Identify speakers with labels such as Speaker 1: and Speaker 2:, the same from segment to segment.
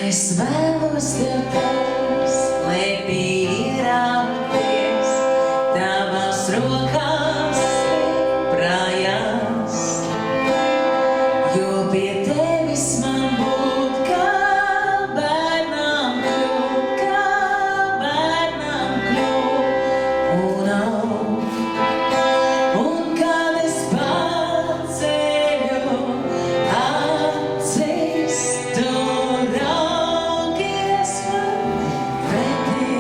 Speaker 1: Es vēlos tev tavs, lai pierāpties, tavas rokās prājās, jo pie tevis man būt kā bērnam kļūt, un kad es paceļu acis, tu raugies man pretī,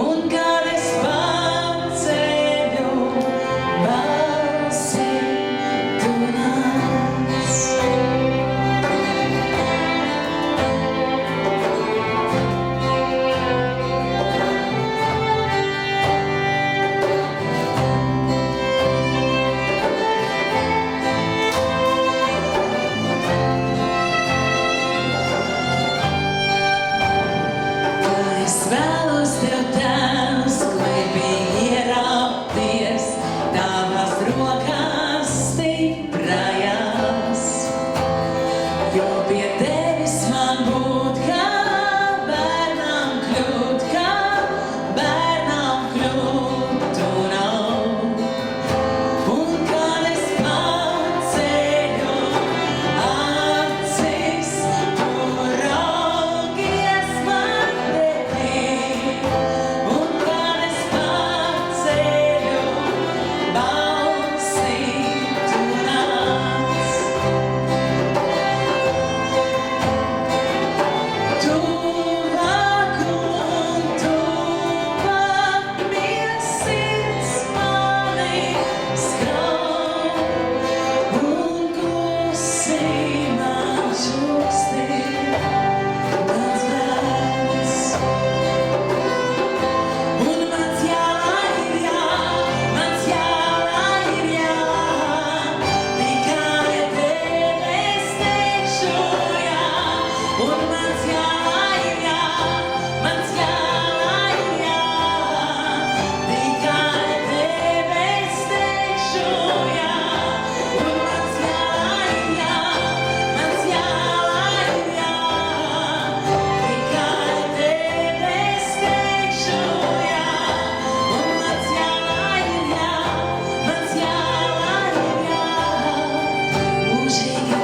Speaker 1: un kad es paceļu balsi, tu nāc. Es vēlos tev tēvs, lai pierāpties, tavas rokās stiprājās, jo pie tevis man būt kā bērnam kļūt, un kad es paceļu acis, tu raugies man pretī, un kad es paceļu balsi, tu nāc. Tuvāk un tuvāk mīl sirds mani skrauj, un klusi man žūsti mans bērns. Un mans jālā ir jā, tikai tev es teikšu jā. Un mans jālā ir jā, tikai tev es teikšu jā. Un mans jālā ir jā, tikai tev es teikšu jā. Un mans jālā ir jā, mūžīgi tev.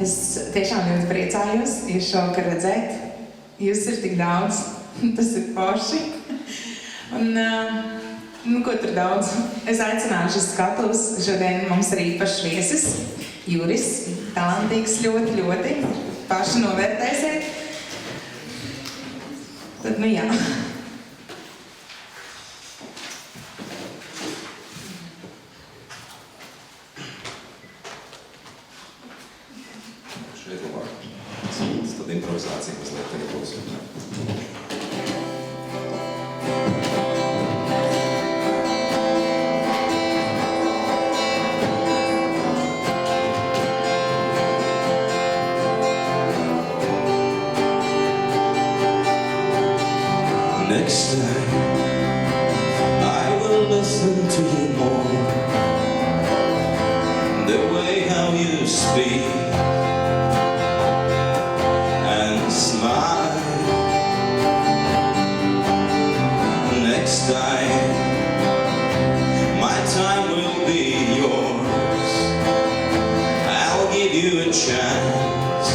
Speaker 2: Es tiešām ļoti priecājos jūs šovakar redzēt. Jūs ir tik daudz, tas ir forši. Un, ko tur daudz? Es aicināšu uz skatuves. Šodien mums ir īpašs viesis, Juris, talantīgs ļoti. Paši novērtēsiet. Tad, jā.
Speaker 3: šeit labāk. Tad improvizācija mazliet tagad būs.
Speaker 4: Next time, I will listen to you more. The way how you speak and smile. Next time, my time will be yours. I'll give you a chance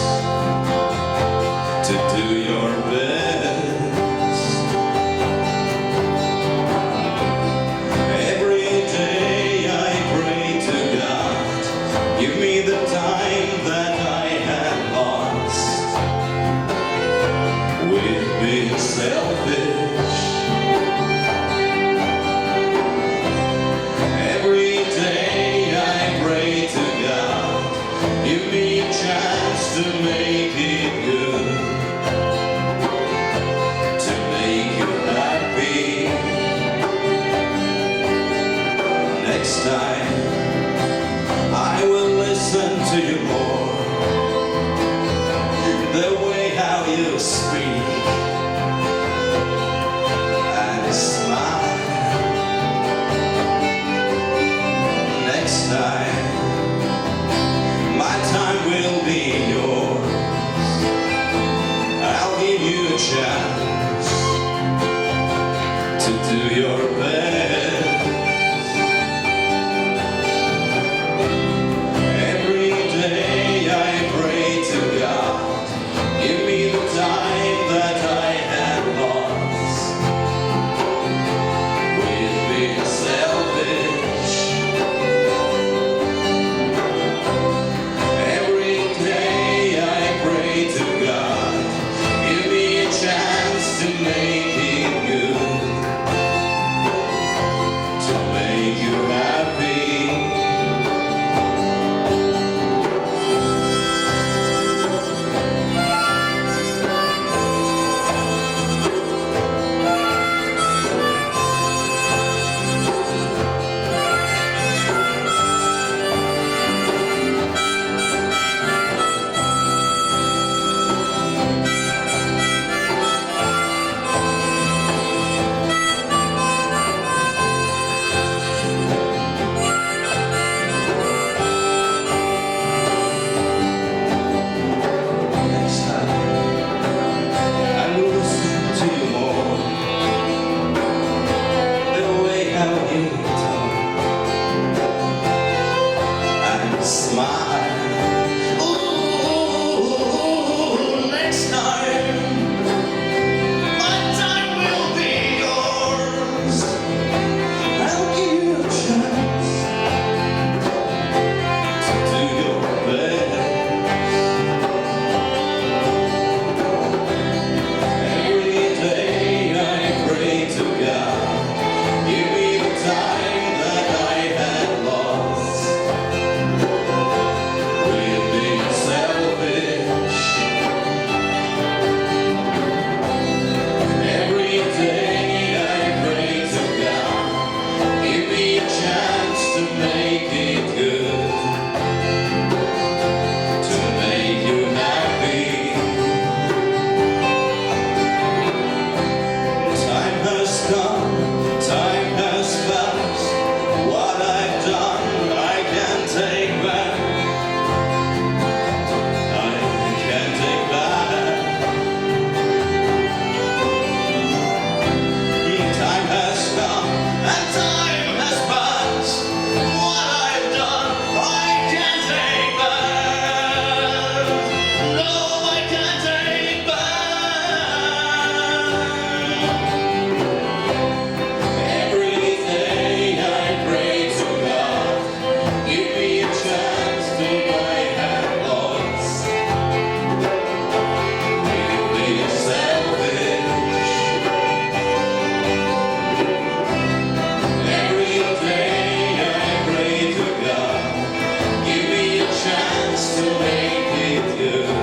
Speaker 4: to do your best. Selfish. Every day I pray to God, give me a chance to make it good, to make you happy. Next time I will listen to you more. The way how you speak and smile. Next time, my time will be yours. I'll give you a chance to do your best. Every day I pray to God, give me the time that I have lost with being selfish. Every day I pray to God, give me a chance to make it good, to make you happy. Next time, I will listen to you more. The way how you talk and smile. Ooh, next time, my time will be yours. I'll give you a chance to do your best. Every day I pray to God, give me the time that I had lost with being selfish. Every day I pray to God, give me a chance to make it good, to make you happy. Time has come, time has passed. What I've done, I can't take back. I can't take back. Time has come and time has passed. What I've done, I can't take back. No, I can't take back. Every day I pray to God, give me a chance to my have lost with being selfish. Every day I pray to God, give me a chance to make it good,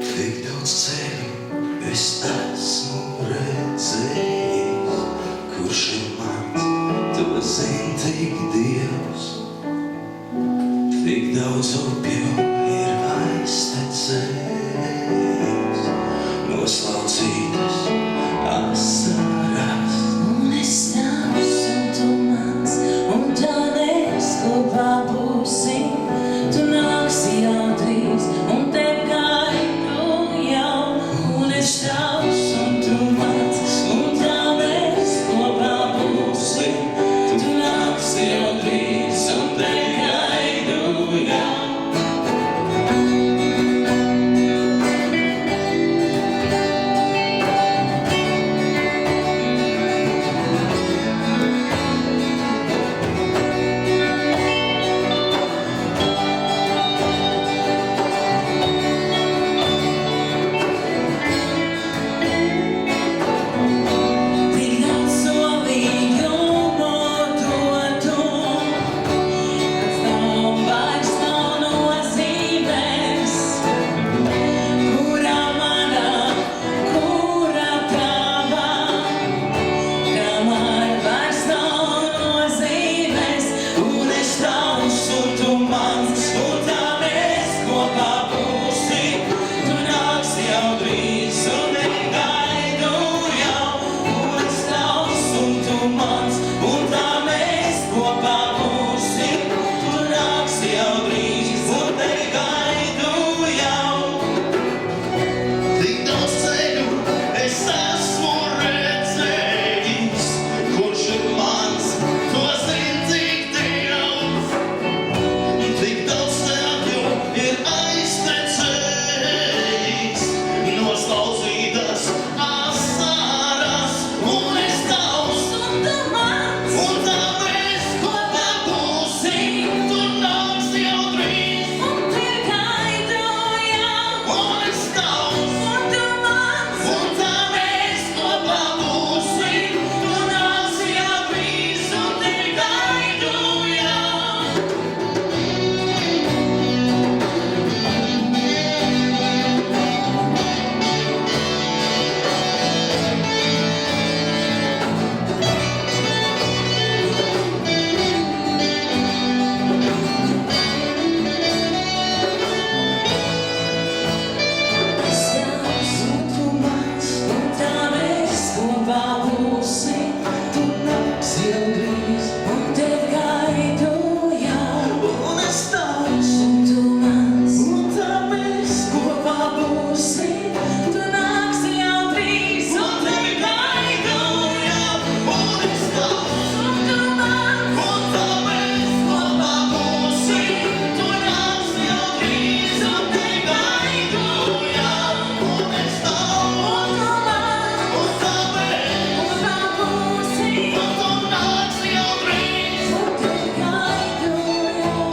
Speaker 4: Tik daudz ceļu es esmu redzējis, kurš ir mans, to zin tik Dievs. Tik daudz upju ir aiztecējis, noslaucītas asaras.
Speaker 1: Un es tavs, un tu mans, un tā mēs kopā būsim. Tu nāksi jau drīz, un tev gaidu jau. Un es tavs, un tu mans, un tā mēs kopā būsim. Tu nāksi jau drīz, un tev gaidu jau. Tik daudz solījumu dotu, kas nav vairs nav nozīmes. Kurā manā, kurā tavā, kamēr vairs nav nozīmes. Un es tavs, un tu mans, un tā mēs kopā būsim. Tu nāksi jau drīz, un es gaidu jau. Un es tavs, un tu mans, un tā mēs kopā būsim. Tu nāksi jau drīz, un es gaidu jau.
Speaker 4: Tik daudz ceļu es esmu redzējis, kurš ir mans, to zin tik Dievs. Tik daudz ceļu ir aiztecējis, noslaucītas asaras. Un es tavs,
Speaker 1: Un tu mans,
Speaker 4: un tā mēs kopā būsim. Tu nāksi jau drīz,
Speaker 1: un tev gaidu jau.
Speaker 4: un es tavs,
Speaker 1: Un tu mans,
Speaker 4: un tā mēs kopā būsim. Tu nāksi jau drīz, un tevi gaidu jau.
Speaker 1: es tavs, un tu mans, un tā mēs kopā būsim. Tu nāksi jau drīz, un tev gaidu jau.
Speaker 4: Un es tavs,
Speaker 1: Un tu mans,
Speaker 4: un tā mēs
Speaker 1: kopā būsim. Tu nāksi jau drīz, un tev gaidu jau.
Speaker 4: un es tavs,
Speaker 1: Un tu mans,
Speaker 4: un tā mēs kopā būsim. Tu nāksi jau drīz, un tevi gaidu jau. Un es tavs,
Speaker 1: un tu mans,
Speaker 4: un tā mēs,
Speaker 1: kopā būsim.
Speaker 4: un tu nāksi jau drīz.
Speaker 1: Un tev gaidu jau.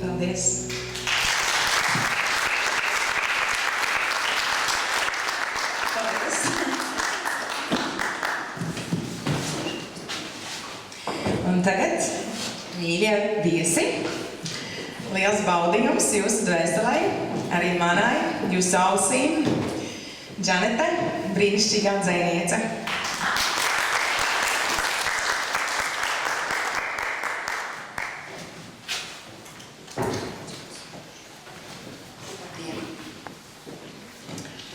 Speaker 2: Paldies! Paldies! Un tagad, mīļie viesi, liels baudījums jūsu dvēselē, arī manai, jūsu ausīm. Džanete, brīnišķīgā dzejniece.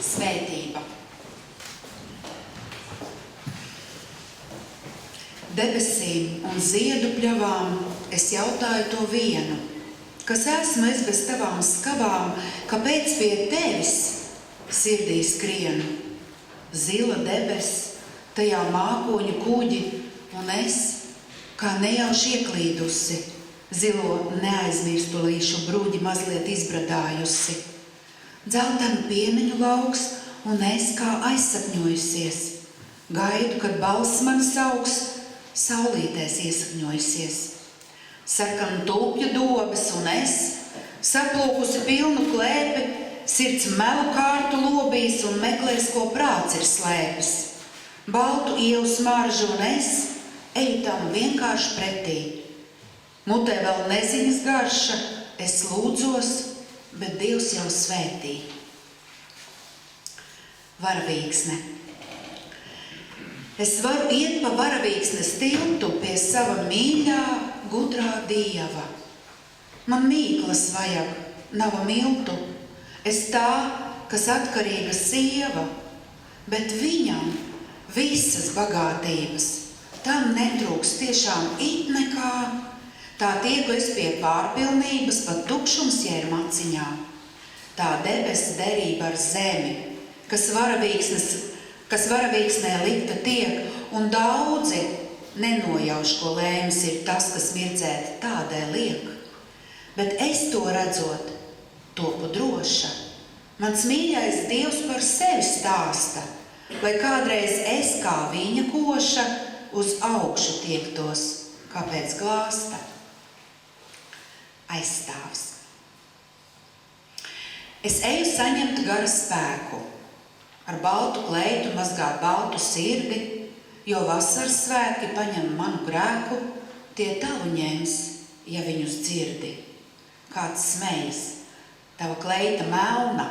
Speaker 5: Svētība. Debesīm un ziedu pļavām es jautāju to vienu, kas esmu es bez tavām skavām, kāpēc pie tevis sirdī skrienu? Zila debes, tajā mākoņu kuģi, un es, kā nejauši ieklīdusi, zilo neaizmirstulīšu bruģi mazliet izbradājusi. Dzeltenu pieneņu lauks un es kā aizsapņojusies. Gaidu, kad balss man sauks, saulītēs iesapņojusies. Sarkanu tulpju dobes un es, saplūkusi pilnu klēpi, sirds melu kārtu lobīs un meklēs, ko prāts ir slēpis. Baltu ielu smaržu un es, eju tam vienkārši pretī. Mutē vēl neziņas garša, es lūdzos, bet Dievs jau svētī. Varavīksne. Es varu iet pa varavīksnes tiltu pie sava mīļā, gudrā Dieva. Man mīklas vajag, nav miltu. Es tā, kas atkarīga sieva, bet viņam visas bagātības. Tam netrūks tiešām it nekā. Tā tieku es pie pārpilnības, pat tukšums jēr maciņā. Tā debesu derība ar zemi, kas varavīksnē likta tiek, un daudzi nenojauš, ko lēms ir tas, kas mirdzēt tādē liek. Bet es to redzot, topu droša. Mans mīļais Dievs par sevi stāsta, lai kādreiz es kā viņa koša uz augšu tiektos, kā pēc glāsta. Aizstāvs. Es eju saņemt gara spēku, ar baltu kleitu mazgāt baltu sirdi, jo vasaras svētki paņem manu grēku, tie tavu ņems, ja viņus dzirdi. Kāds smejas, tava kleita melna,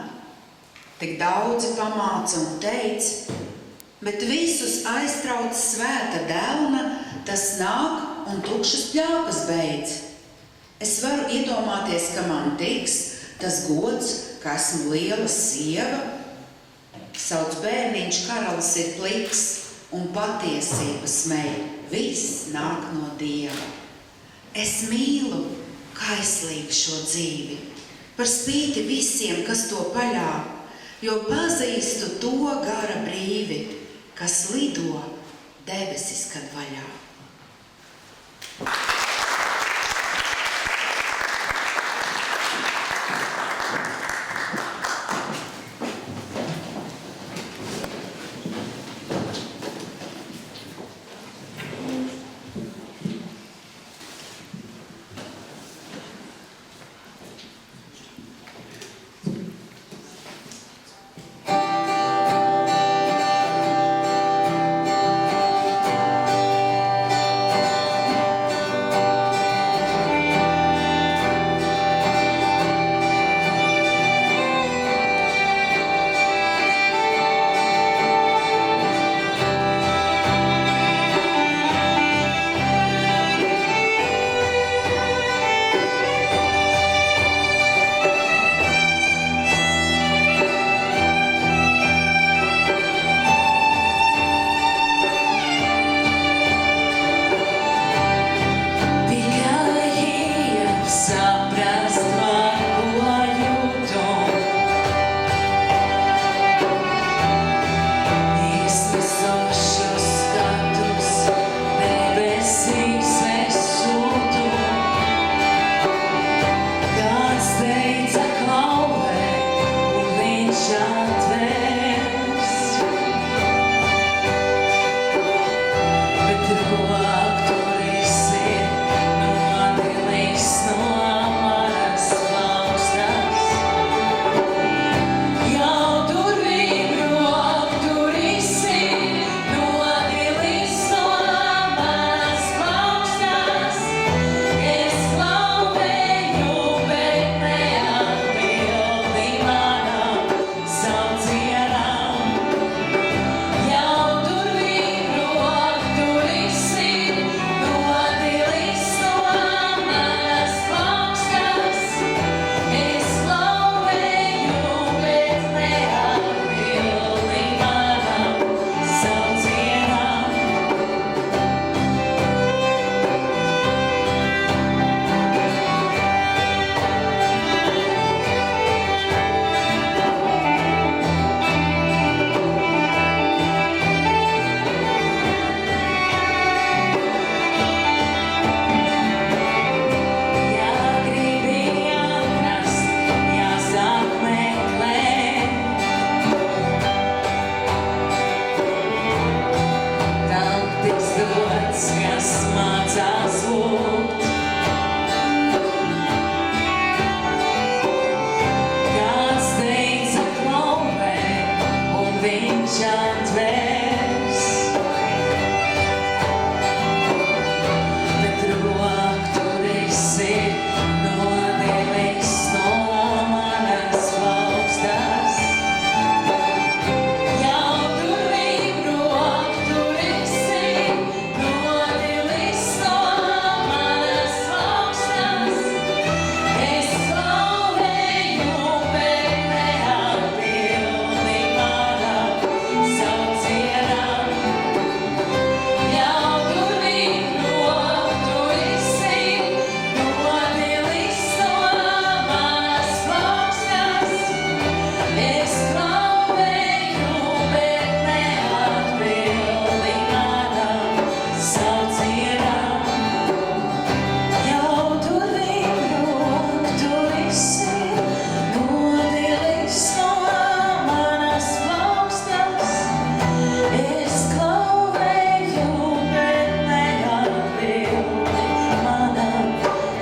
Speaker 5: tik daudzi pamāca un teic, bet visus aiztrauc svēta delna, tas nāk un tukšas pļāpas beidz. Es varu iedomāties, ka man tiks tas gods, ka esmu liela sieva. Sauc bērniņš, karalis ir pliks un patiesība smej. Viss nāk no Dieva. Es mīlu kaislīgi šo dzīvi, par spīti visiem, kas to paļā, jo pazīstu to gara brīvi, kas lido debesis, kad vaļā.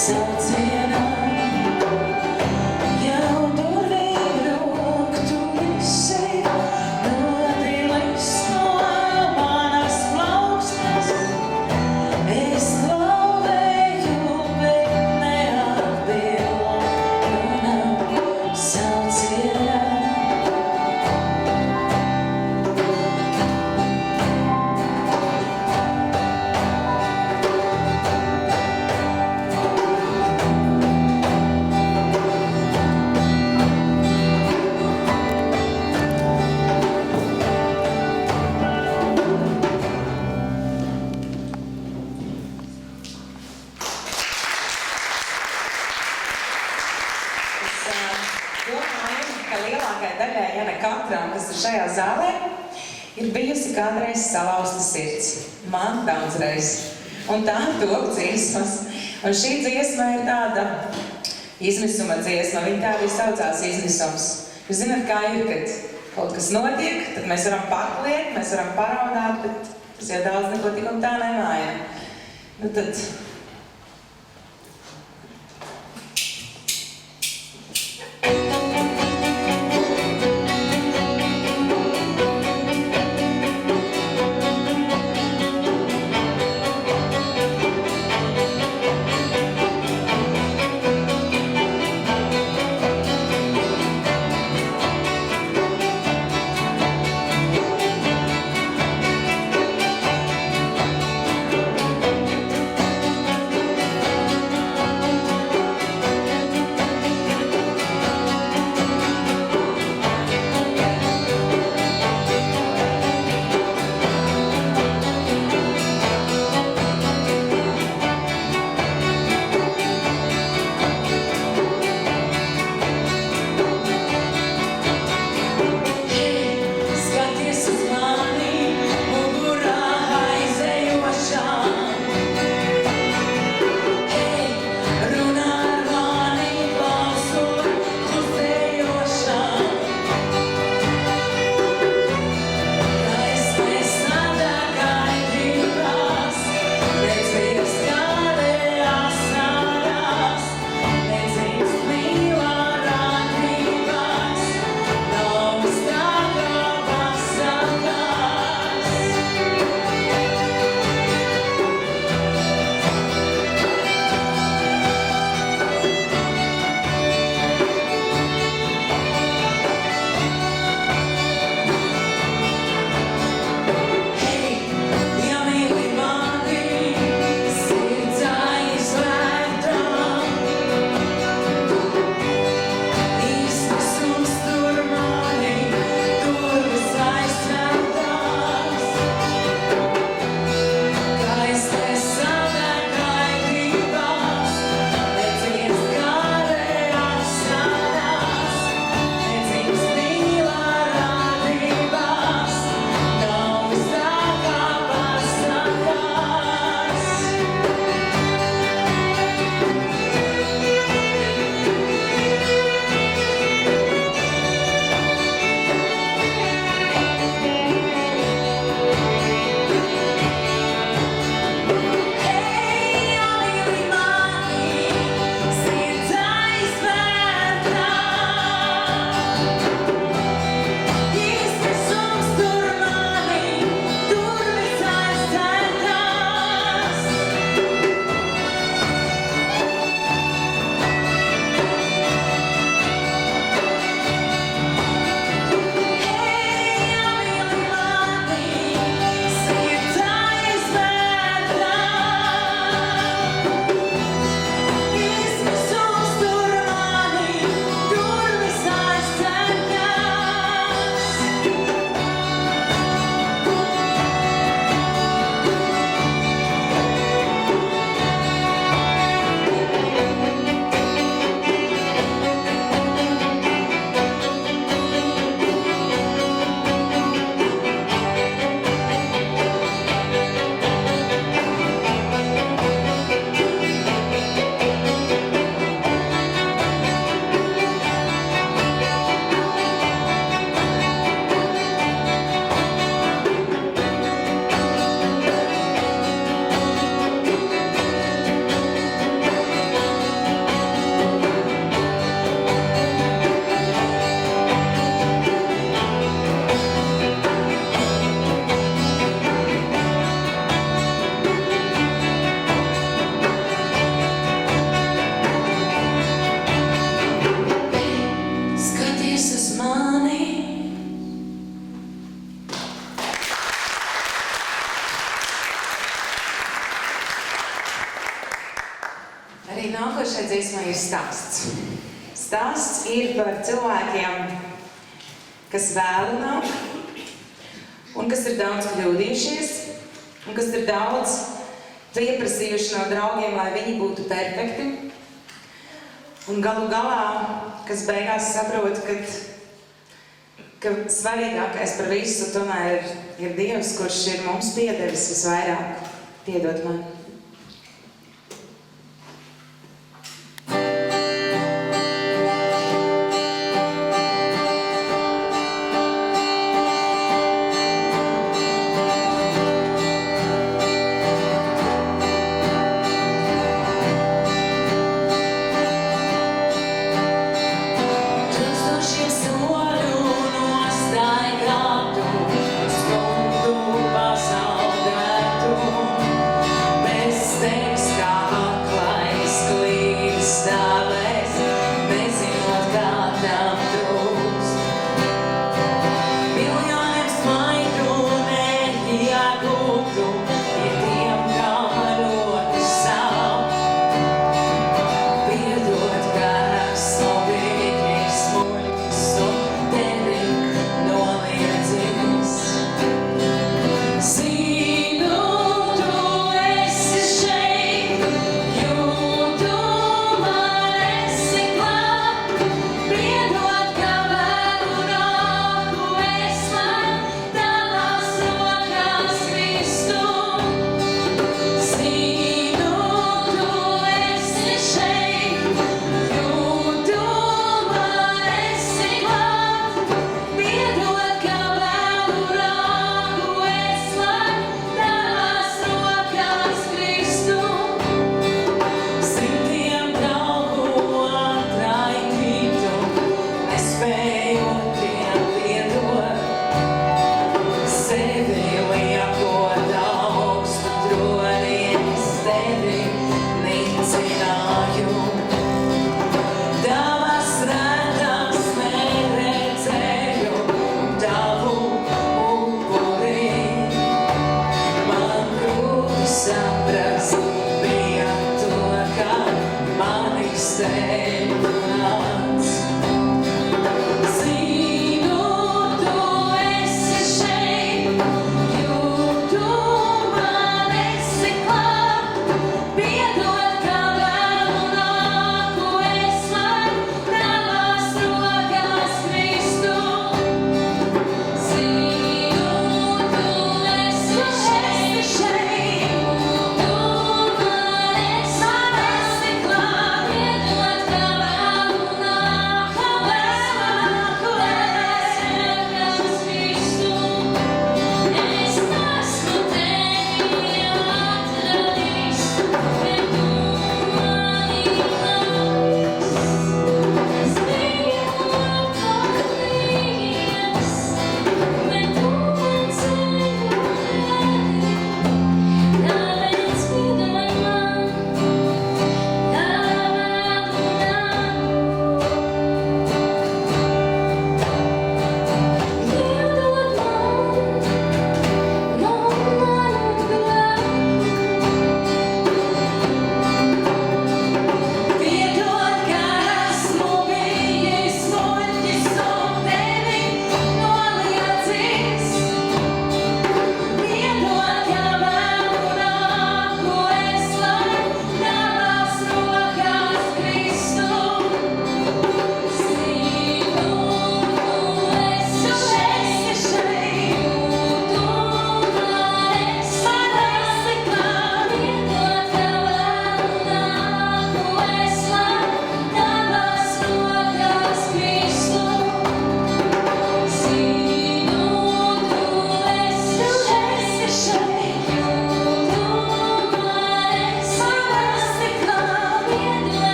Speaker 1: saucienā. Jau durvīm roku tu esi, nodilis no manas plauksnes. Es klavēju, bet neatbildu manam saucienam.
Speaker 2: Domāju, ka lielākai daļai, ja ne katram, kas ir šajā zālē, ir bijusi kādreiz salauzta sirds. Man daudzreiz. Un tā top dziesmas. Un šī dziesma ir tāda izmisuma dziesma. Viņa tā arī saucās izmisums. Jūs zināt, kā ir, kad kaut kas notiek, tad mēs varam pakliet, mēs varam paraudāt, bet tas jau daudz neko tik un tā nemaina. Nu tad...
Speaker 1: Thank
Speaker 2: dziesmai ir stāsts. Stāsts ir par cilvēkiem, kas vēlu nav, un kas ir daudz kļūdījušies, un kas ir daudz pieprasījuši no draugiem, lai viņi būtu perfekti. Un galu galā, kas beigās saprot, ka svarīgākais par visu tomēr ir Dievs, kurš ir mums piedevis visvairāk. Piedod man.
Speaker 6: Piedod,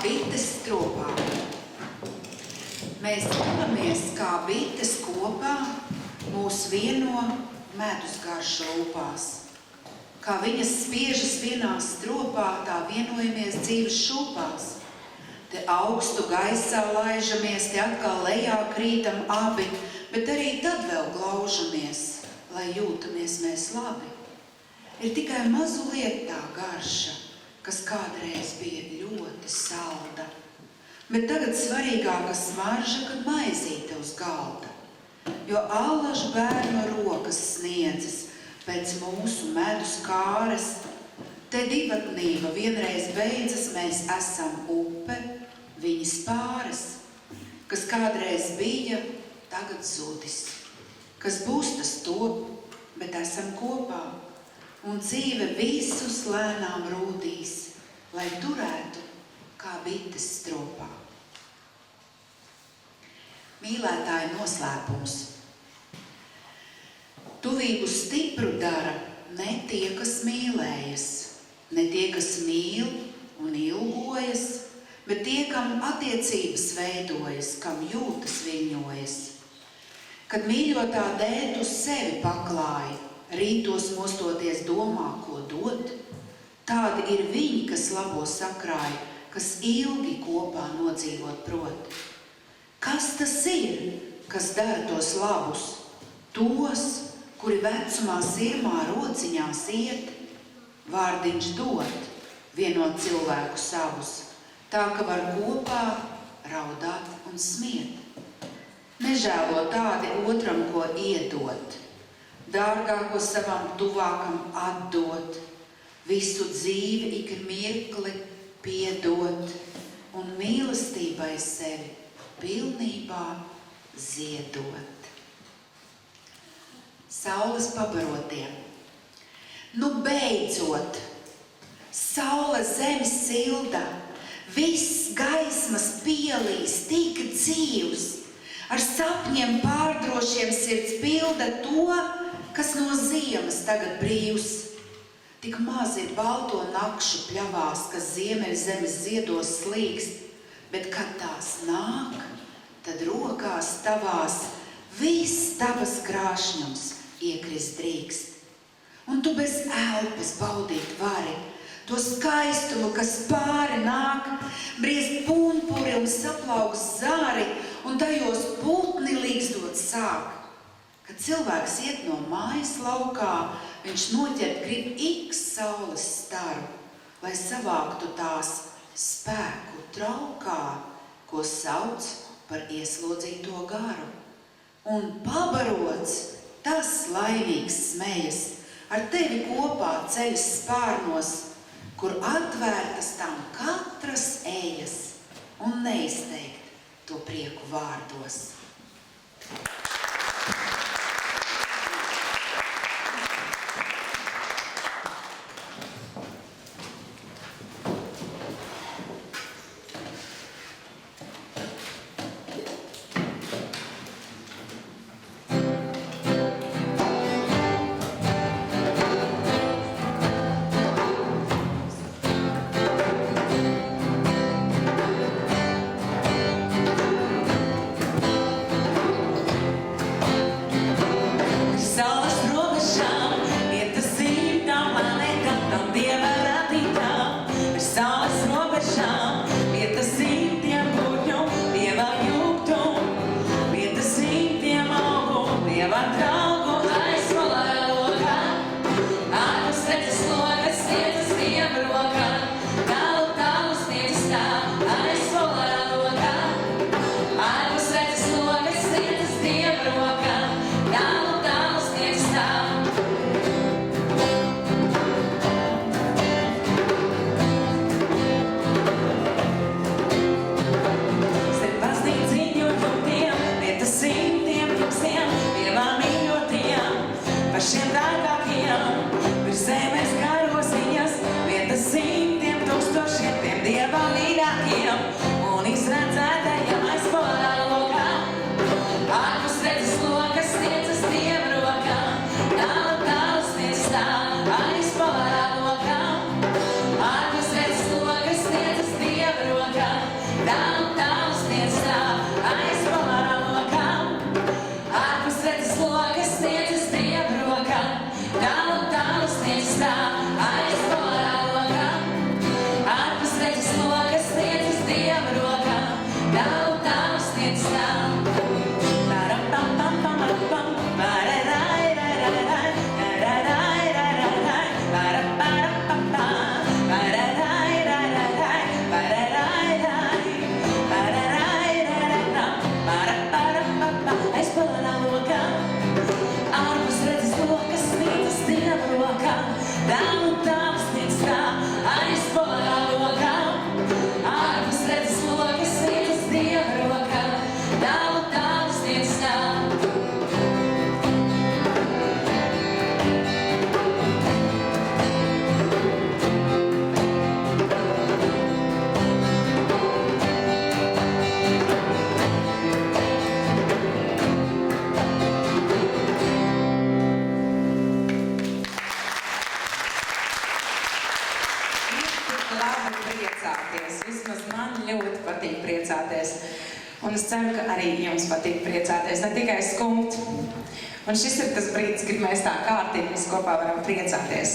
Speaker 5: bites stropā. Mēs dalamies kā bites kopā, mūs vieno medus garša lūpās. Kā viņas spiežas vienā stropā, tā vienojamies dzīves šūpās. Te augstu gaisā laižamies, te atkal lejā krītam abi, bet arī tad vēl glaužamies, lai jūtamies mēs labi. Ir tikai mazu lietu tā garša, kas kādreiz bija ļoti salda, bet tagad svarīgāka smarža, kad maizīte uz galda. Jo allaž bērnu rokas sniedzas pēc mūsu medus kāres, te divatnība vienreiz beidzas, mēs esam upe, viņas pāres, kas kādreiz bija, tagad zudis. Kas būs, tas top, bet esam kopā, un dzīve visus lēnām rūdīs, lai turētu kā bites stropā. Mīlētāja noslēpums. Tuvību stipru dara ne tie, kas mīlējas, ne tie, kas mīl un ilgojas, bet tie, kam attiecības veidojas, kam jūtas viļņojas. Kad mīļotā dēļ tu sevi paklāji, rītos mostoties domā, ko dot, tādi ir viņi, kas labo sakrāja, kas ilgi kopā nodzīvot prot. Kas tas ir, kas dara tos labus? Tos, kuri vecumā sirmā rociņās iet, vārdiņš dot, vienot cilvēku savus, tā, ka var kopā raudāt un smiet. Nežēlo tādi otram, ko iedot, dārgāko savam tuvākam atdot, visu dzīvi ik mirkli piedot un mīlestībai sevi pilnībā ziedot. Saules pabarotie. Nu beidzot, saule zemes silda, viss gaismas pielīs, tik dzīvs, ar sapņiem pārdrošiem sirds pilda to, kas no ziemas tagad brīvs. Tik maz ir balto nakšu pļavās, kas ziemeļzemes ziedos slīkst, bet kad tās nāk, tad rokās tavās viss tavas krāšņums iekrist drīkst. Un tu bez elpas baudīt vari to skaistumu, kas pāri nāk, briest pumpuri un saplauks zāri, un tajos putni līgstot sāk. Kad cilvēks iet no mājas laukā, viņš noķert grib ik saules staru, lai savāktu tās spēku traukā, ko sauc par ieslodzīto garu. Un pabarots, tas laimīgs smejas, ar tevi kopā ceļas spārnos, kur atvērtas tam katras ejas un neizteikt to prieku vārdos.
Speaker 2: labi priecāties. Vismaz man ļoti patīk priecāties. Un es ceru, ka arī jums patīk priecāties, ne tikai skumt. Un šis ir tas brīdis, kad mēs tā kārtīgi visi kopā varam priecāties.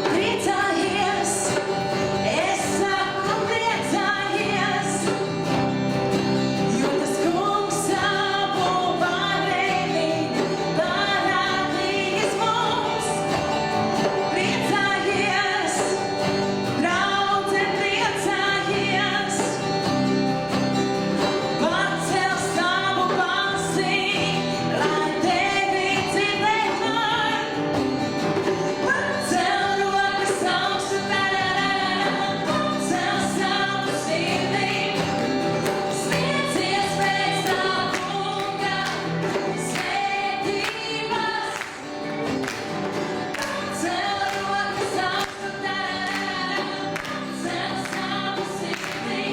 Speaker 1: Priecājies, es saku priecājies, jo tas kungs savu vareni parādījis mums. Priecājies, draudze, priecājies, pacel savu balsi, lai tevi dzirdēt var. Pacel rokas augstu, pacel savu sirdī, sniedzies pēc tā kunga svētības. Pacel rokas augstu, pacel savu sirdī,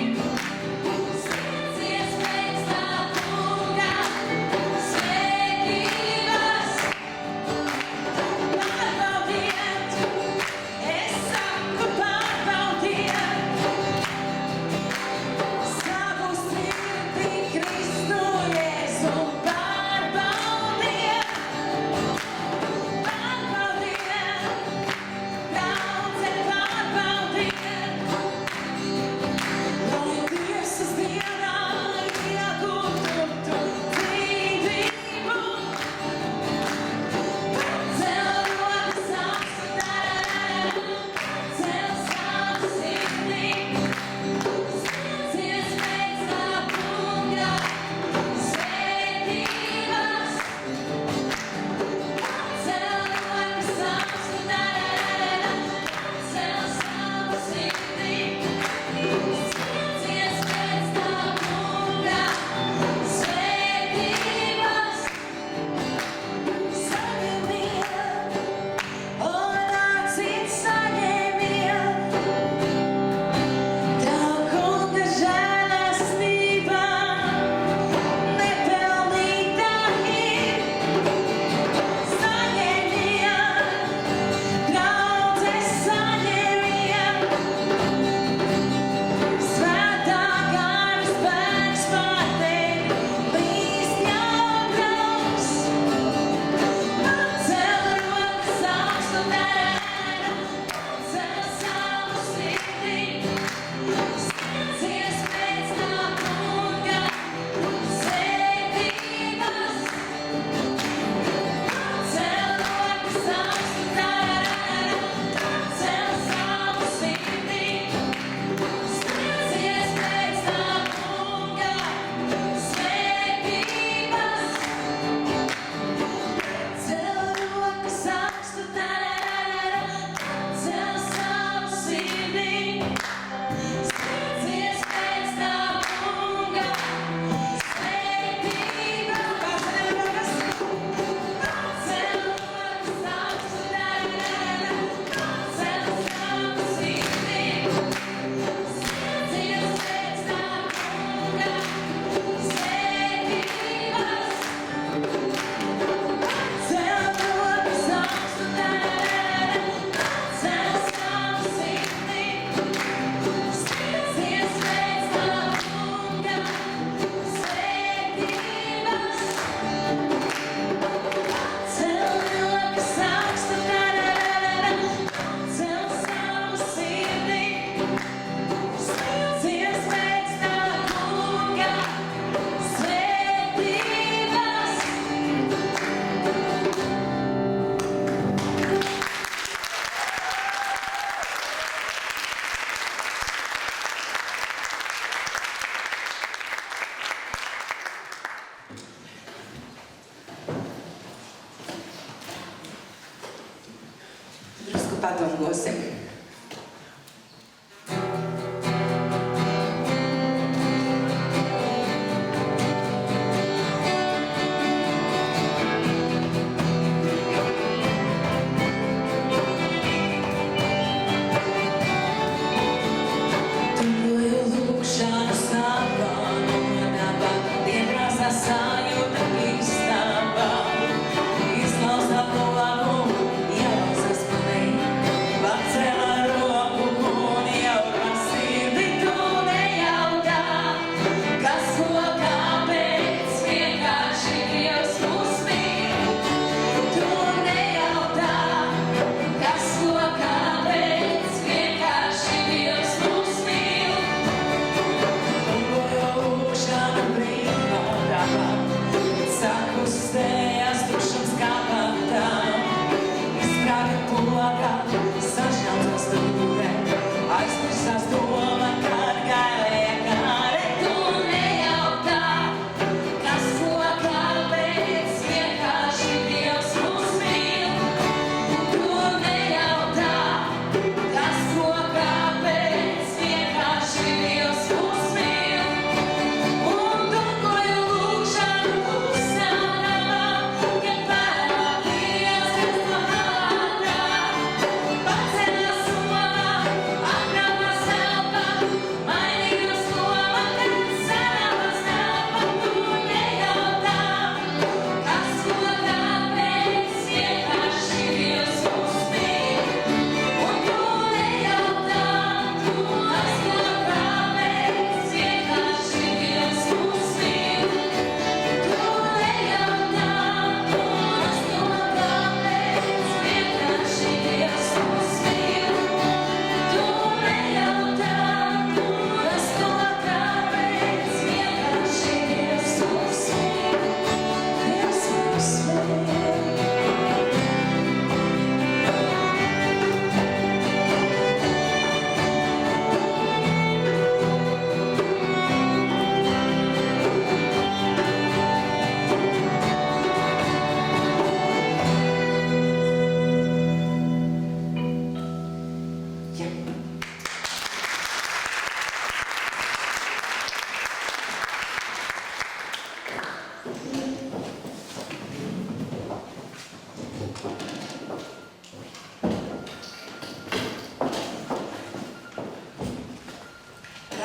Speaker 1: sniedzies pēc tā kunga svētības. Pārbaudiet, es saku pārbaudiet savu sirdi Kristu Jēzu. Pārbaudiet, draudze, pārbaudiet, lai tiesas dienā iegūtu tu dzīvību. Pacel rokas augstu, pacel savu sirdī, sniedzies pēc tā kunga svētības. Pacel rokas augstu, pacel savu sirdī, sniedzies pēc tā kunga svētības. Saņemiet, un nāciet saņemiet, tā kunga žēlastība nepelnītā ir. Saņemiet, draudze, saņemiet, svētā gara spēks pār tevi līst jau brauks. Pacel rokas augstu, pacel savu sirdī, sniedzies pēc tā kunga svētības. Pacel rokas augstu, pacel savu sirdī, sniedzies pēc tā kunga svētības. Pacel rokas augstu, pacel savu sirdī, sniedzies pēc tā kunga svētības. Pacel rokas augstu, pacel savu sirdī, sniedzies pēc tā kunga svētības. Pacel rokas augstu, pacel savu sirdī, sniedzies pēc tā kunga svētības. Pacel rokas augstu, pacel savu sirdī, sniedzies pēc tā kunga svētības.
Speaker 2: Drusku padomāsim.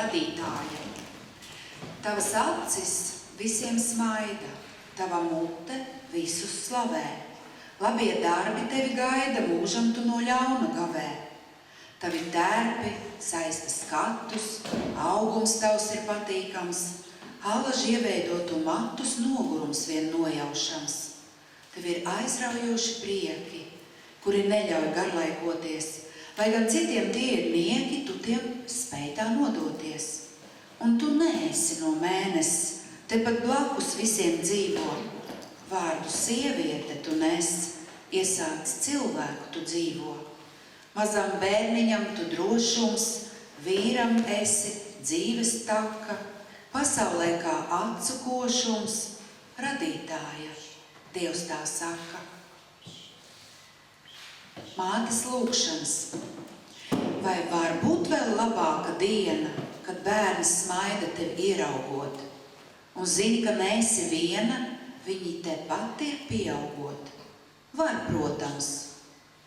Speaker 5: radītāja. Tavas acis visiem smaida, tava mute visus slavē. Labie darbi tevi gaida, mūžam tu no ļauna gavē. Tavi tērpi saista skatus, augums tavs ir patīkams, alaži ieveidotu matus nogurums vien nojaušams. Tev ir aizraujoši prieki, kuri neļauj garlaikoties, lai gan citiem tie ir nieki, tu tiem spēj tā nodoties. Un tu neesi no mēnesis, tepat blakus visiem dzīvo. Vārdu sieviete tu nes, iesāc cilvēku tu dzīvo. Mazam bērniņam tu drošums, vīram esi dzīves taka, pasaulē kā acu košums, radītāja, Dievs tā saka. Mātes lūgšanas. Vai var būt vēl labāka diena, kad bērns smaida tevi ieraugot, un zini, ka neesi viena, viņi tepat ir pieaugot? Var, protams.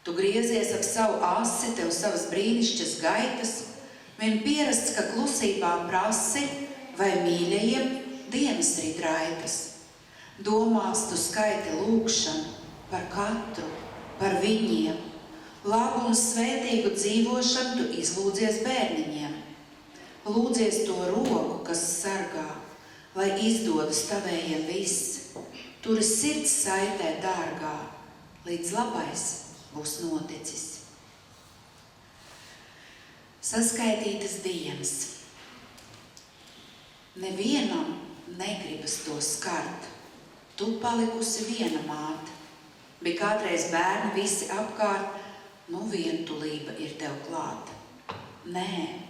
Speaker 5: Tu griezies ap savu asi, tev savas brīnišķas gaitas, vien pierasts, ka klusībā prasi, vai mīļajiem dienas rīt raitas. Domās tu skaiti lūgšanu par katru, par viņiem. Labu un svētīgu dzīvošanu tu izlūdzies bērniņiem. Lūdzies to roku, kas sargā, lai izdodas tavējiem viss. Turi sirds saitē dārgā, līdz labais būs noticis. Saskaitītas dienas. Nevienam negribas to skart. Tu palikusi viena māte. Bija kādreiz bērni visi apkārt, nu vientulība ir tev klāta. Nē,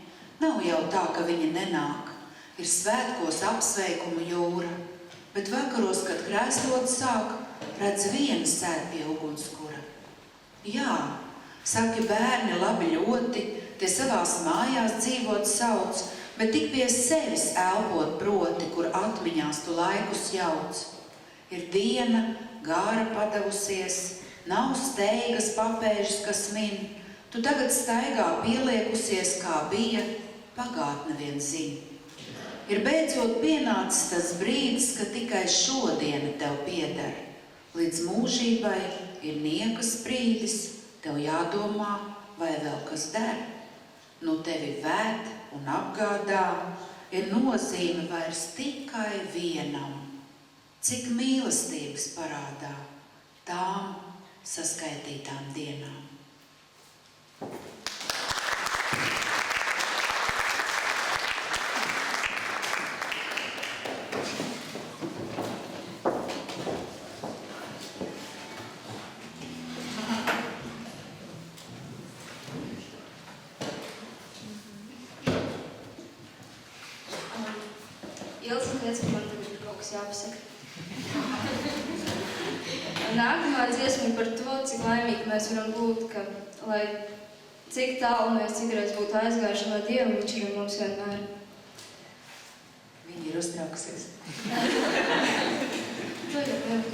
Speaker 5: nav jau tā, ka viņi nenāk. Ir svētkos apsveikumu jūra, bet vakaros, kad krēslot sāk, redz viena sēd pie ugunskura. Jā, saki bērni labi ļoti, tie savās mājās dzīvot sauc, bet tik pie sevis elpot proti, kur atmiņās tu laikus jauc. Ir diena, gāra padavusies, nav steigas papēžas, kas min, tu tagad staigā pieliekusies, kā bija, pagātne vien zina. Ir beidzot pienācis tas brīdis, ka tikai šodiena tev pieder. Līdz mūžībai ir niekas brīdis, tev jādomā, vai vēl kas der. Nu tevi vēd un apgādā, ir nozīme vairs tikai vienam. Cik mīlestības parādā tām saskaitītām dienām.
Speaker 6: Ilsa teica, ka man tagad ir kaut kas jāpasaka. Nākamā dziesma par to, cik laimīgi mēs varam būt, ka, lai cik tālu mēs citreiz būtu aizgājuši no Dieva, viņš ir mums vienmēr.
Speaker 2: Viņa ir uztraukusies.
Speaker 6: To jau nevar.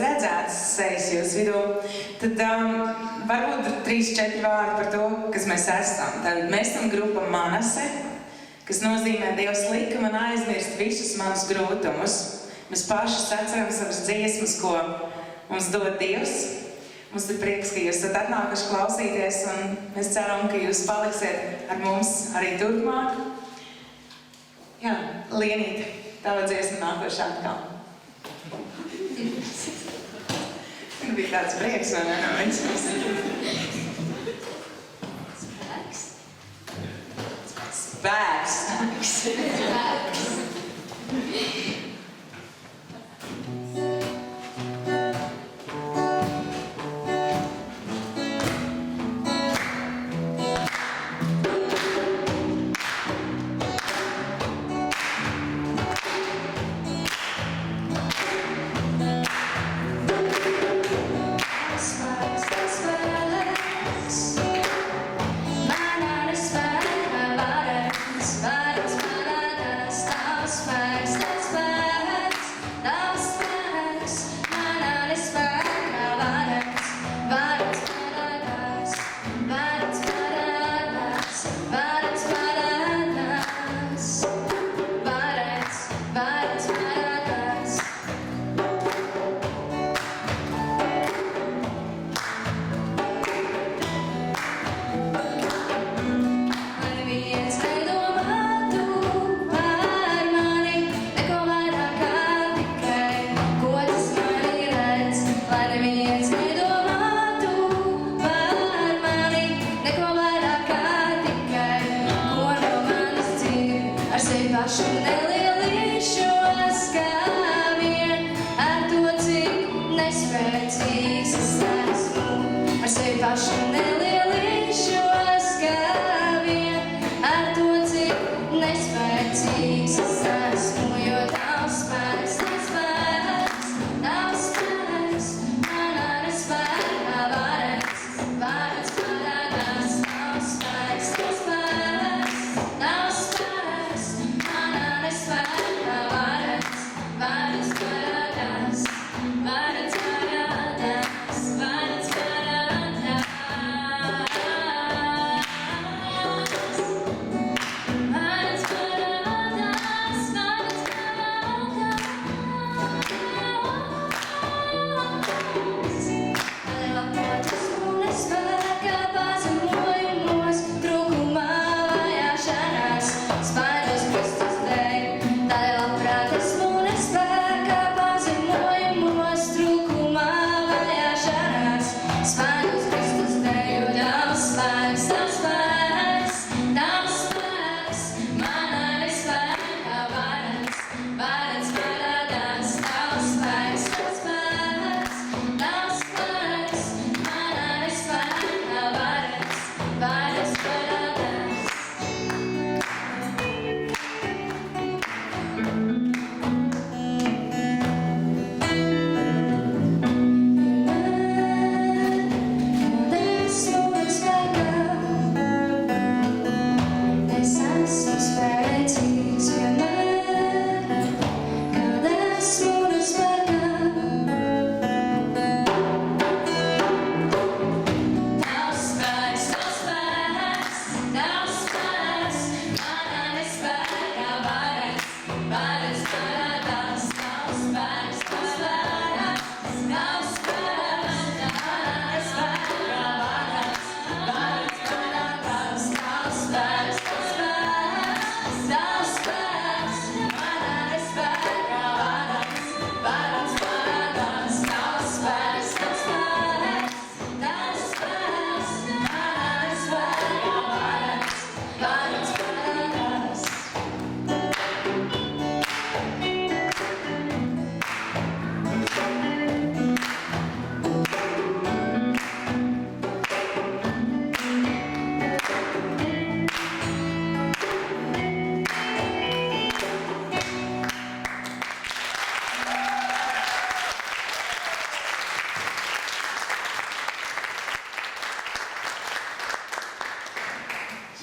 Speaker 2: redzētas sejas jūsu vidū, tad varbūt 3-4 vārdi par to, kas mēs esam. Tad mēs esam grupa Manase, kas nozīmē Dievs lika man aizmirst visus manus grūtumus. Mēs paši seceram savas dziesmas, ko mums dod Dievs. Mums ir prieks, ka jūs esat atnākuši klausīties, un mēs ceram, ka jūs paliksiet ar mums arī turpmāk. Jā, Lienīte, tava dziesma nākošā atkal. Bija tāds prieks, vai ne, no viņas? Spēks.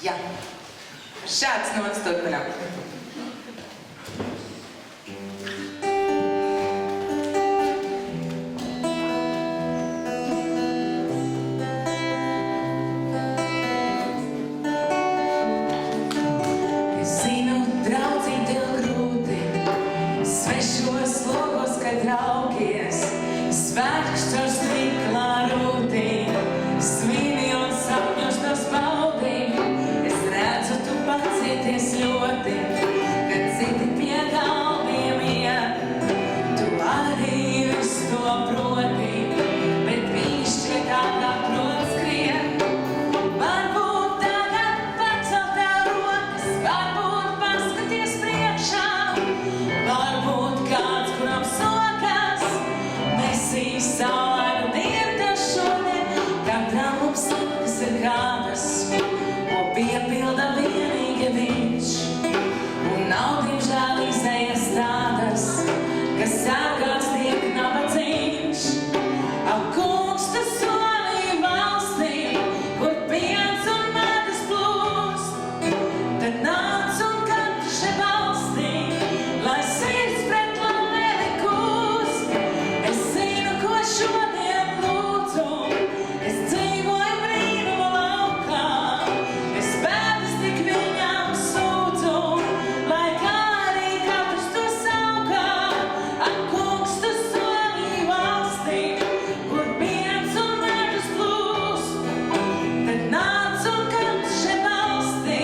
Speaker 2: Jā, šāds nots turpinām.
Speaker 1: Svētks caur stiklā rūtī, svīni un sapņos tos baudī. Es redzu, tu pacieties ļoti, kad citi pie galviem iet. Tu arī visu to proti, bet viņš šķietāk prot skriet. Varbūt tagad pacel tev rokas, varbūt paskaties priekšā, varbūt kāds, kuram sokas, nesīs saulainu dienu tas šodien. Katram mums sokas ir kādas, ko piepilda vienīgi viņš. Un nav diemžēl izējas tādas, kas sākās tiek nabadzīgs. Ak, kungs, tu solīji valstī, kur piens un medus plūst. Tad nāc un katrs šai valstī, lai sirds pret labvēli kūst. Es zinu, ko šodien lūdzu, es dzīvoju brīnumu laukā. Es pēdas tik viņam sūdzu, lai kā arī katrs to saukā. Ak, kungs, tu solīji valstī, kur piens un medus plūst. Tad nāc un katrs šai valstī,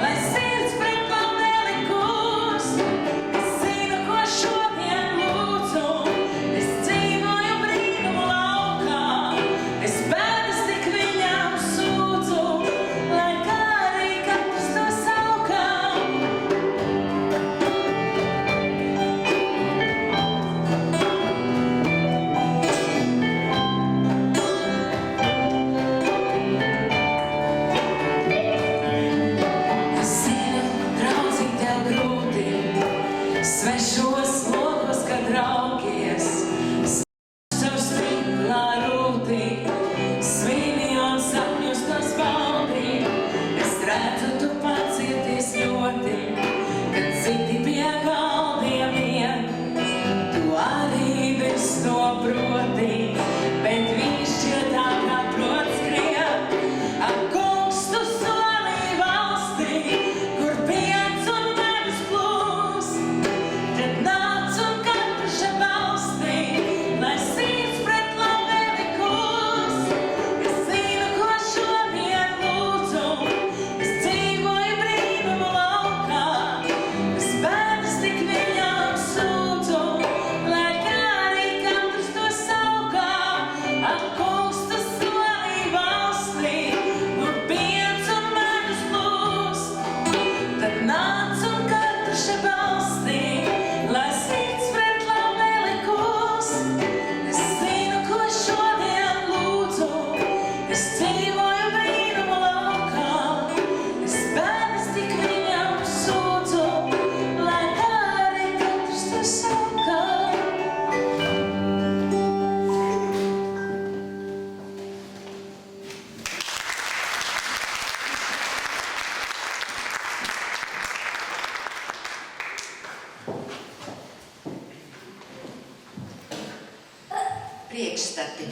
Speaker 1: lai sirds pret labvēli kūst. Es zinu, ko šodien lūdzu, es dzīvoju brīnumu laukā. Es pēdas tik viņam sūdzu, lai kā arī katrs to saukā. Es zinu, draudzīgi tev grūti, svešos logos, kad raugies. Svētks caur stiklā rūtī, svīni un sapņus tos baudī. Es redzu, tu pacieties ļoti, kad citi pie galdiem iet. Tu arī visu to proti, bet viņš šķietāk prot skriet. Ak, kungs, tu solīji valstī, kur piens un medus plūst. Tad nāc un katrs šai valstī, lai sirds pret labvēli kūst. Es zinu, ko šodien lūdzu, es dzīvoju brīnumu laukā. Es pēdas tik viņam sūdzu, lai kā arī katrs to saukā. Ak, kungs, tu solīji valstī, kur piens un medus plūst. Tad nāc un katrs šai valstī, lai sirds pret labvēli kūst. Es zinu, ko šodien lūdzu, es dzīvoju brīnumu laukā. Es pēdas tik viņam sūdzu, lai kā arī katrs to saukā.
Speaker 5: Priekšstati.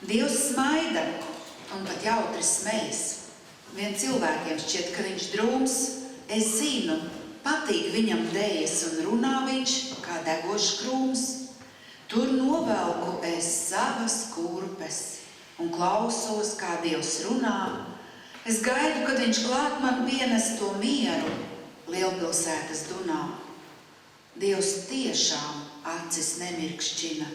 Speaker 5: Dievs smaida un pat jautri smejas. Vien cilvēkiem šķiet, ka viņš drūms, es zinu, patīk viņam dējas un runā viņš kā degošs krūms. Tur novelku es savas kurpes un klausos, kā Dievs runā. Es gaidu, kad viņš klāt man pienes to mieru lielpilsētas dunā. Dievs tiešām acis nemirkšķina,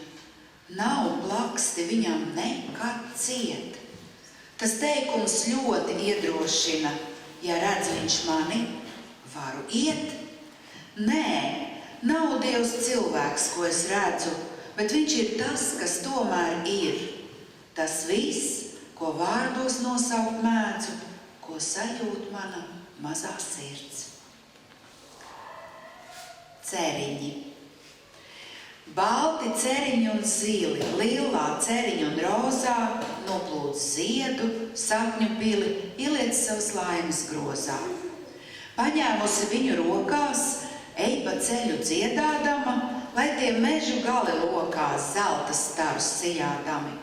Speaker 5: nav plaksti viņam nekad ciet. Tas teikums ļoti iedrošina, ja redz viņš mani, varu iet. Nē, nav Dievs cilvēks, ko es redzu, bet viņš ir tas, kas tomēr ir. Tas viss, ko vārdos nosaukt mēdzu, ko sajūt mana mazā sirds. Ceriņi. Balti ceriņi un zili, lilā ceriņi un rozā, noplūdz ziedu, sapņu pili, ieliec savas laimes grozā. Paņēmusi viņu rokās, ej pa ceļu dziedādama, lai tie mežu gali lokās zelta starus sijādami.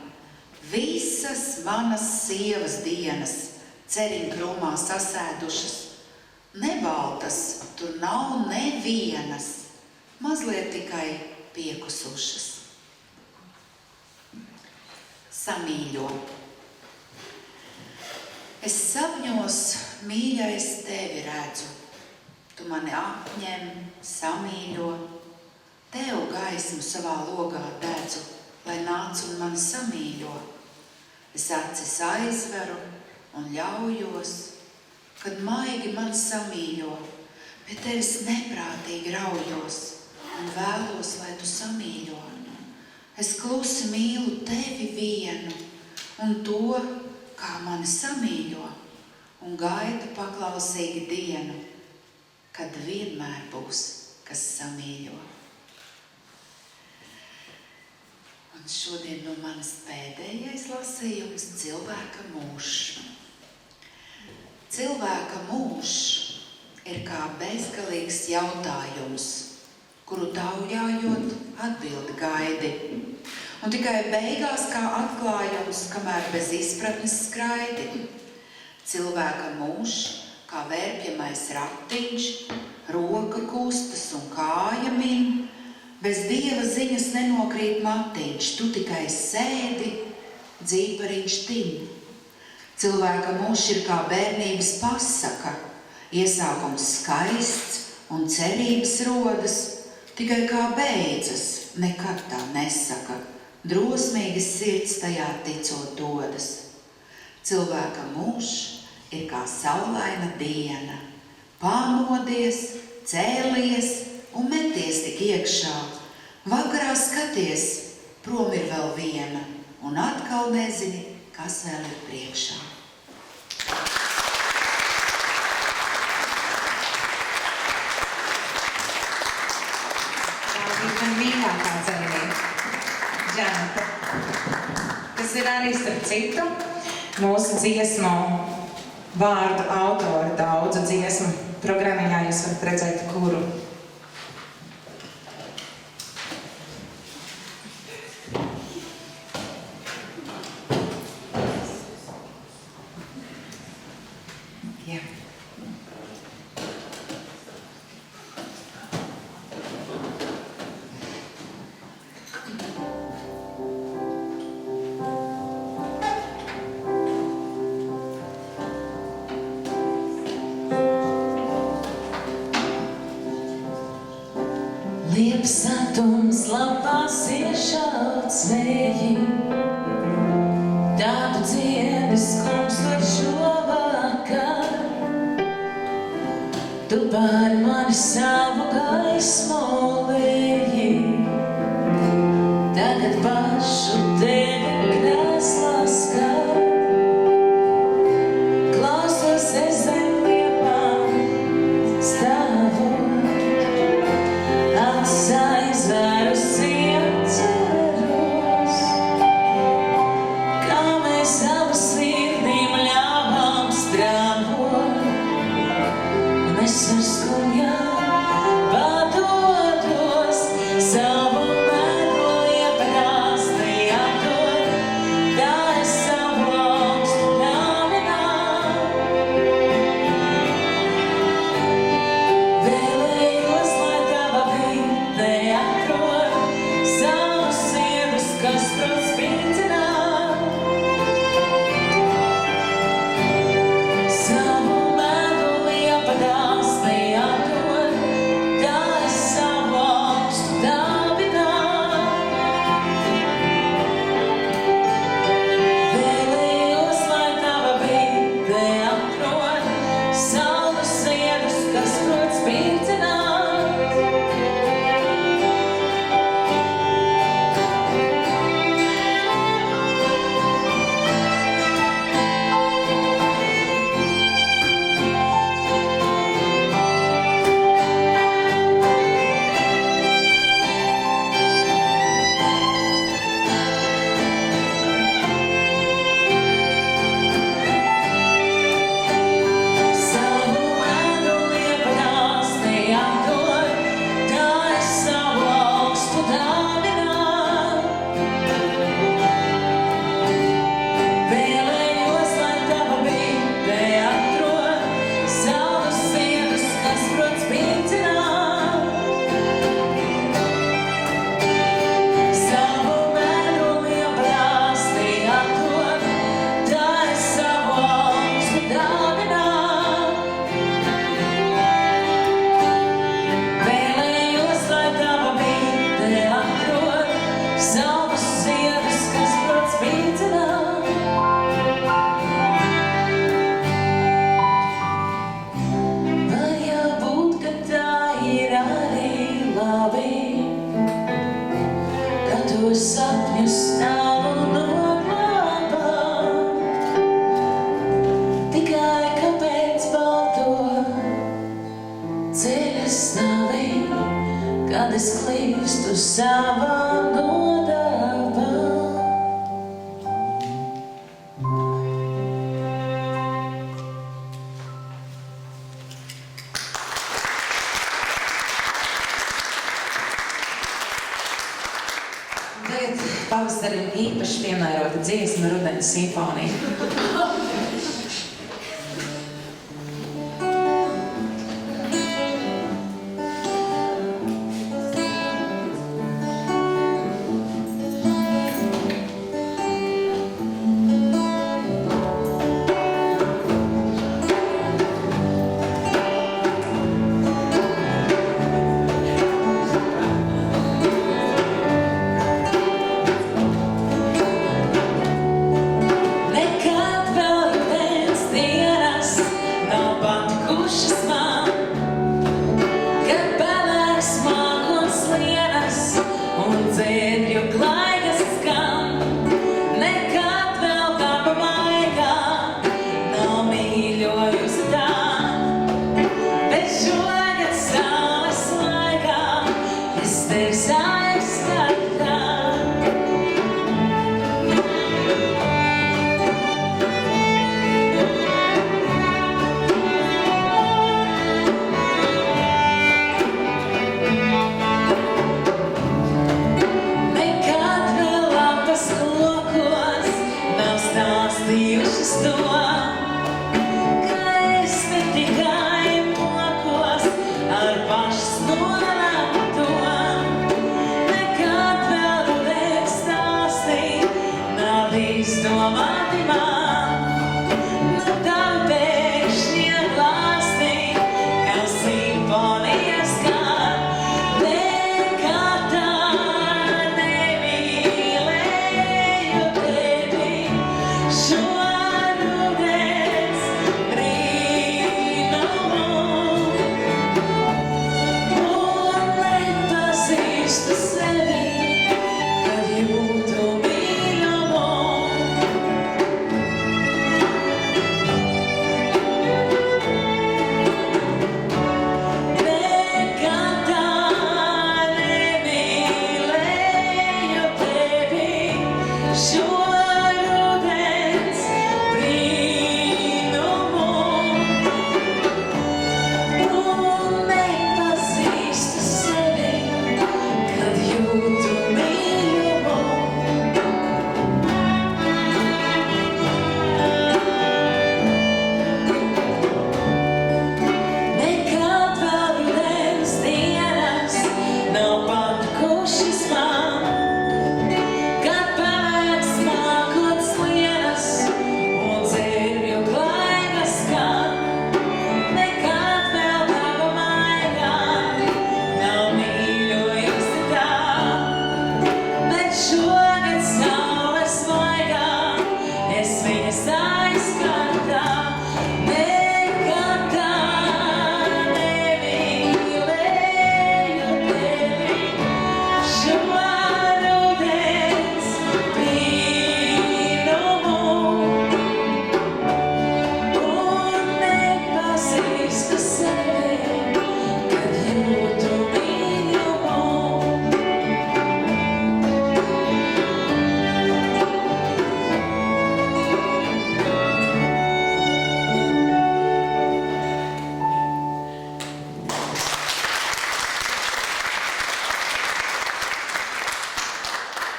Speaker 5: Visas manas sievas dienas ceriņu krūmā sasēdušas, nebaltas tur nav nevienas, mazliet tikai piekusušas. samīļo. Es sapņos, mīļais, tevi redzu. Tu mani apņem, samīļo. Tev gaismu savā logā dedzu, lai nāc un mani samīļo. Es acis aizveru un ļaujos, kad maigi mani samīļo, pie tevis neprātīgi raujos un vēlos, lai tu samīļo. Es klusi mīlu tevi vienu un to, kā mani samīļo, un gaidu paklausīgi dienu, kad vienmēr būs, kas samīļo. Un šodien no manas pēdējais lasījums – cilvēka mūžs. Cilvēka mūžs ir kā bezgalīgs jautājums, kuru taujājot atbildi gaidi. Un tikai beigās kā atklājums, kamēr bez izpratnes skraidi. Cilvēka mūžs kā vērpjamais ratiņš, roka kustas un kāja min, bez Dieva ziņas nenokrīt matiņš, tu tikai sēdi, dzīpariņš tin. Cilvēka mūžs ir kā bērnības pasaka, iesākums skaists un cerības rodas, tikai kā beidzas, nekad tā nesaka, drosmīgi sirds tajā ticot dodas. Cilvēka mūžs ir kā saulaina diena, pamodies, cēlies un meties tik iekšā. Vakarā skaties, prom ir vēl viena, un atkal nezini, kas vēl ir priekšā.
Speaker 2: Tā bija man mīļākā dzejnieka, Džaneta, kas ir arī starp citu mūsu dziesmu vārdu autori daudzu dziesmu programmā, jūs varat redzēt, kuru. Jā.
Speaker 1: Liepsatums lapās iešauts vēji, tādu dziedi skumstot šo vakar. Tu pār mani savu gaismu lieji, tagad pašu tevi krēslā skar. Klausos es zem liepām stāvot, aizveru cieceros, kā mēs abu sirdīm ļāvām strāvot, un es ar skumjām padodos, savu medlu ieprāsti atdod, savām nodāvām.
Speaker 2: Tagad pavasarim īpaši piemērota dziesma Rudens simfonija.
Speaker 1: Nekad vēl rudens dienas nav patikušas man, kad pelēks mākoņs lienas un dzērvju klaigas skan. Nekad vēl darba maigā nav mīļojusi tā, bet šogad saules laikā es tevi aizskatu tā. Nekad vēl lapas lokos nav stāstījušas to, ka es ne tikai mokos ar pašas nolemto. Nekad vēl rudens stāstī nav izdomāti man, nu tavi pēkšņie glāstī, kā simfonija skan. Nekad tā nemīlēju tevi, šo rudens brīnumu, un nepazīstu sevi, kad jūtu mīlumu. Nekad tā nemīlēju tevi, šo rudens brīnumu, un nepazīstu sevi, kad jūtu mīlumu. Nekad vēl rudens dienas nav patikušas man, kad pelēks mākoņs lienas un dzērvju klaigas skan. Nekad vēl tava maigā nav mīļojusi tā, bet šogad saules maigā es viņas aizskatu tā. Nekad tā nemīlēju tevi, šo rudens brīnumu, un nepazīstu sevi, kad jūtu mīlumu.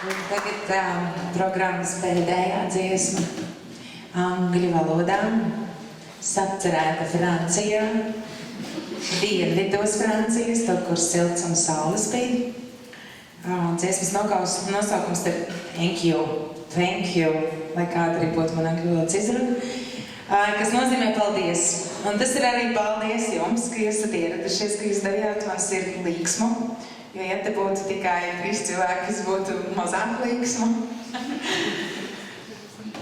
Speaker 2: Un tagad programmas pēdējā dziesma angļu valodā, sacerēta Francijā, dienvidos Francijas, tur, kur silts un saule spīd. Dziesmas nosaukums ir Thank You, lai kāda arī būtu man angļu valodas izruna, kas nozīmē paldies. Un tas ir arī paldies jums, ka jūs esat ieradušies, ka jūs devāt man sirdi līksmu. Jo, ja te būtu tikai 3 cilvēki, es būtu mazāk līksmu.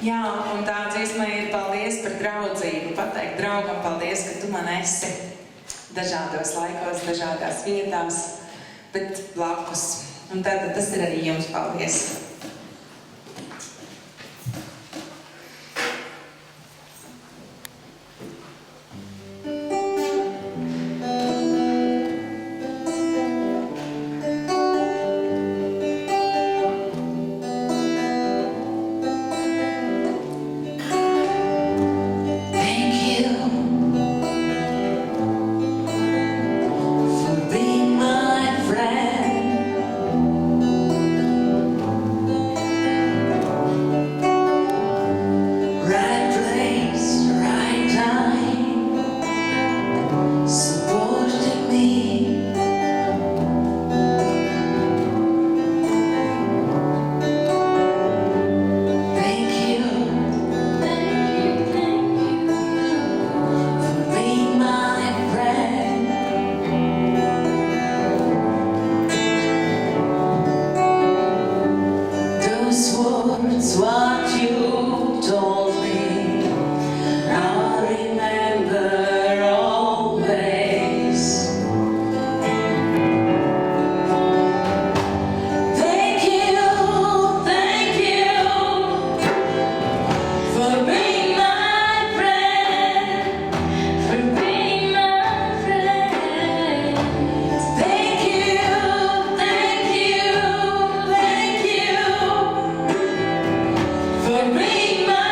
Speaker 2: Jā, un tā dziesma ir paldies par draudzību. Pateikt draugam paldies, ka tu man esi dažādos laikos, dažādās vietās, bet blakus. Un tātad tas ir arī jums paldies.
Speaker 1: what you told me. I'll remember always. Thank you for being my friend, for being my friend. Thank you for being my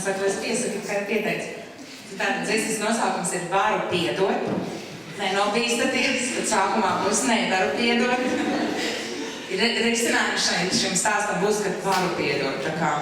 Speaker 2: saku, es piesaku, kā pieteicu. Tātad dziesmas nosaukums ir Varu piedot. Nenobīstaties, bet sākumā būs nevaru piedot. Risinājums šim stāstam būs, ka varu piedot. Tā kā.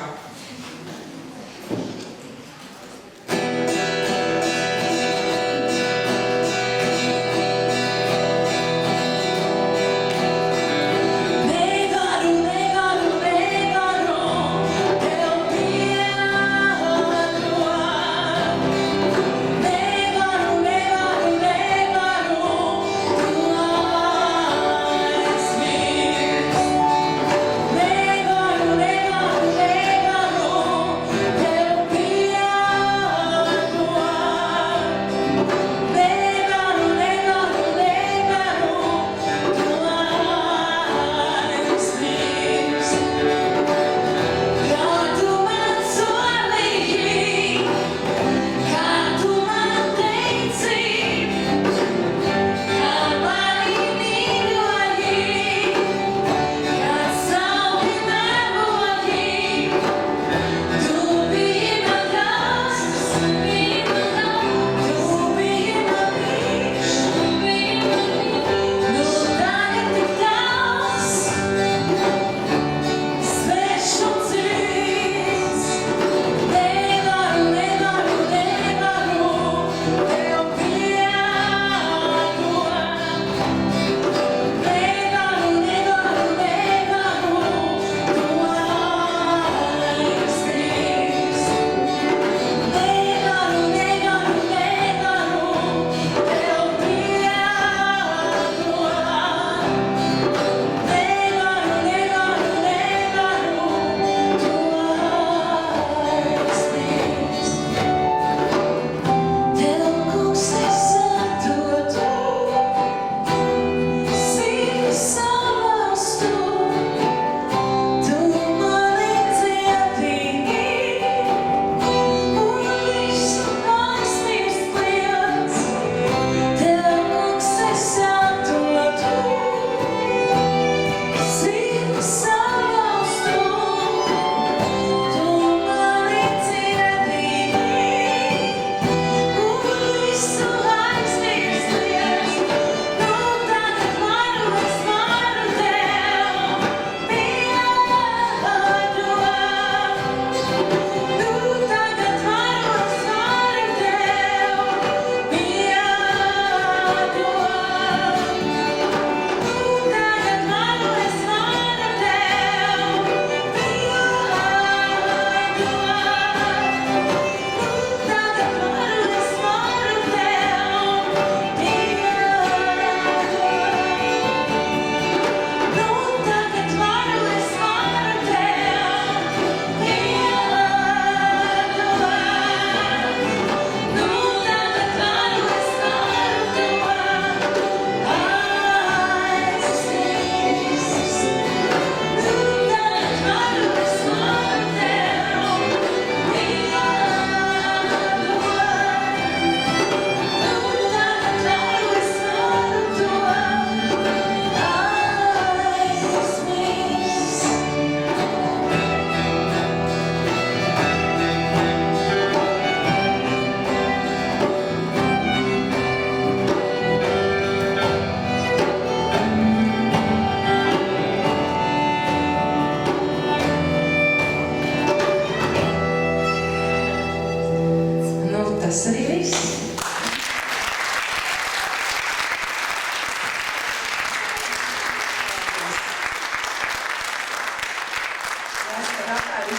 Speaker 2: Tas arī viss.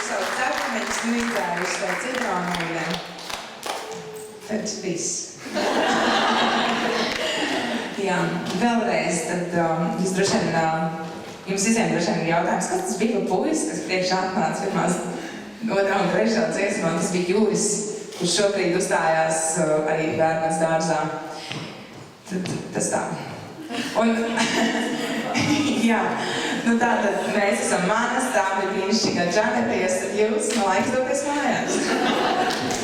Speaker 2: Savu cepamenes nīdējuši vai citrānoļiem. Tas viss. Jā, vēlreiz, tad jūs droši vien, jums visiem droši vien ir jautājums, kas tas bija puisis, kas priekšā atnāca pirmās, otrā un trešā dziesmā, tas bija Jūris, kurš šobrīd uzstājās arī bērnās dārzā. Tad tas tā. Un, jā, nu tātad mēs esam manas, tā bija brīnišķīgā Džaneta, jūs, man laiks doties mājās.